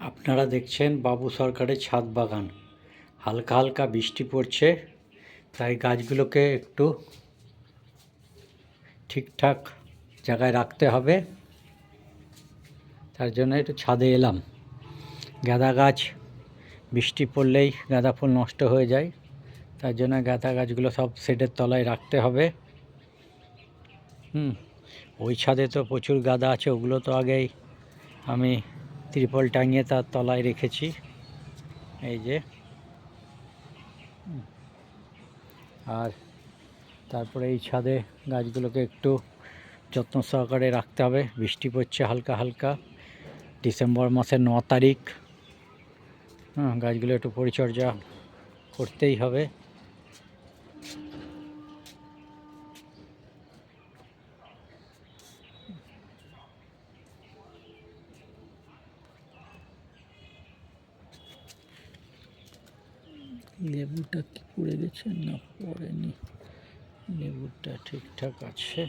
আপনারা দেখছেন বাবু সরকারের ছাদ বাগান। হালকা হালকা বৃষ্টি পড়ছে, তাই গাছগুলোকে একটু ঠিকঠাক জায়গায় রাখতে হবে। তার জন্য একটু ছাদে এলাম। গাঁদা গাছ বৃষ্টি পড়লেই গাঁদা ফুল নষ্ট হয়ে যায়, তার জন্য গাঁদা গাছগুলো সব শেডের তলায় রাখতে হবে। ওই ছাদে তো প্রচুর গাঁদা আছে, ওগুলো তো আগেই আমি ত্রিপল টাঙিয়ে তার তলায় রেখেছি। এই যে, আর তারপরে এই ছাদে গাছগুলোকে একটু যত্ন সহকারে রাখতে হবে। বৃষ্টি পড়ছে হালকা হালকা, ডিসেম্বর মাসের 9 তারিখ। গাছগুলো একটু পরিচর্যা করতেই হবে। লেবুটা কি পড়ে গেছে? না, পড়েনি, লেবুটা ঠিকঠাক আছে।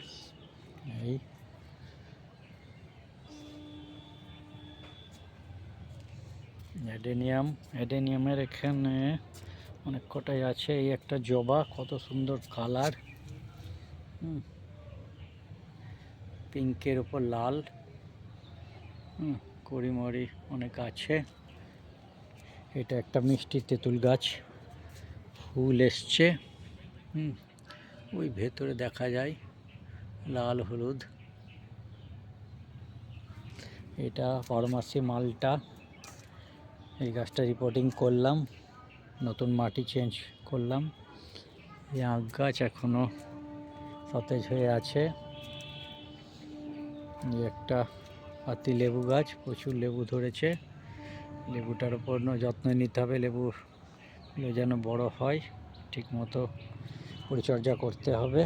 এই অ্যাডেনিয়ামের এখানে অনেক কটাই আছে। এই একটা জবা, কত সুন্দর কালার, পিঙ্কের উপর লাল, কড়িমড়ি অনেক আছে। এটা একটা মিষ্টি তেঁতুল গাছ, ফুল এসছে। ওই ভেতরে দেখা যায় লাল হলুদ। এটা বারোমাসি মালটা। এই গাছটা রিপোর্টিং করলাম, নতুন মাটি চেঞ্জ করলাম। এই আখ গাছ এখনো সতেজ হয়ে আছে। এই একটা পাতি লেবু গাছ, প্রচুর লেবু ধরেছে। লেবুটার উপর যত্ন নিতে হবে, লেবুগুলো যেন বড় হয়, ঠিকমতো পরিচর্যা করতে হবে।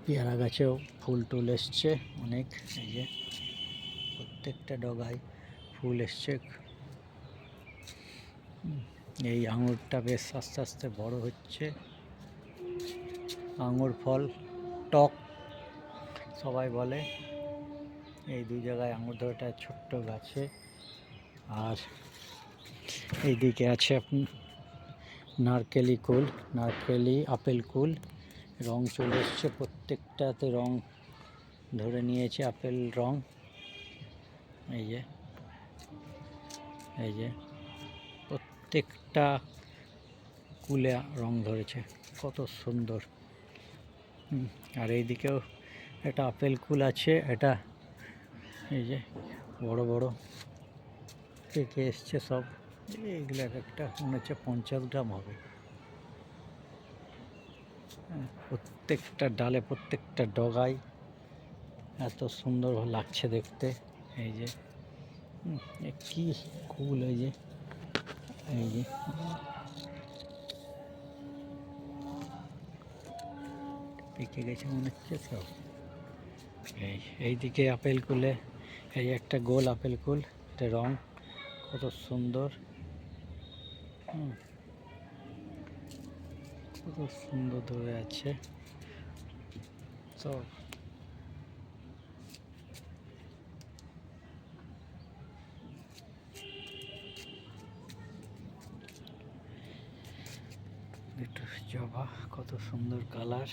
পেয়ারা গাছেও ফুল টুল এসছে অনেক। এই যে প্রত্যেকটা ডগায় ফুল এসছে। এই আঙুরটা বেশ আস্তে আস্তে বড় হচ্ছে। আঙুর ফল টক সবাই বলে। এই দুই জায়গায় আঙুর ধরেটা ছোট্ট গাছে। আর এইদিকে আছে নারকেলি কুল, নারকেলি আপেল কুল। রং চলে এসছে, প্রত্যেকটাতে রং ধরে নিয়েছে, আপেল রং। এই যে প্রত্যেকটা কুলে রং ধরেছে, কত সুন্দর। আর এইদিকেও একটা আপেল কুল আছে। এটা এই যে বড় বড় পেকে এসছে সব। এইগুলো একটা মনে হচ্ছে 50 গ্রাম হবে। প্রত্যেকটা ডালে, প্রত্যেকটা ডগায় এত সুন্দর লাগছে দেখতে। এই যে কি কুল, এই যে পেকে গেছে মনে হচ্ছে সব। এইদিকে আপেল কুলে এই একটা গোল আপেল কুল, এটা রং কত সুন্দর, কত সুন্দর ধরে আছে সব। একটু জবা, কত সুন্দর কালার।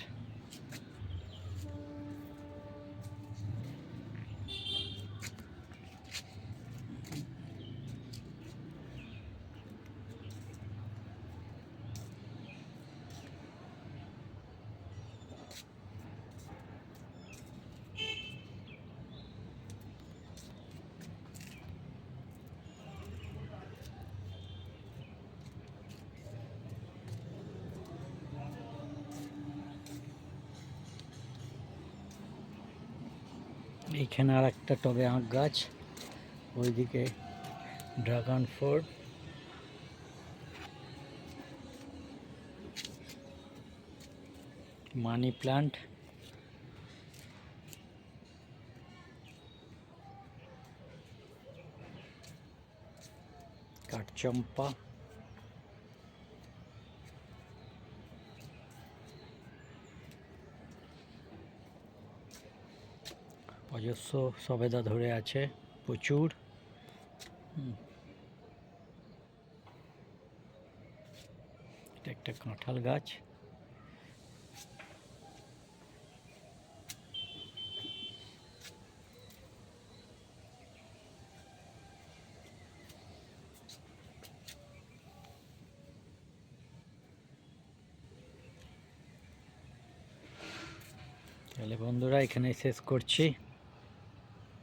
এইখানে আর একটা টবে আখ গাছ, ওইদিকে ড্রাগন ফ্রুট, মানি প্লান্ট, কাঠচম্পা, অজস্র সবেদা ধরে আছে প্রচুর। এটা একটা কাঁঠাল গাছ। তাহলে বন্ধুরা এখানেই শেষ করছি।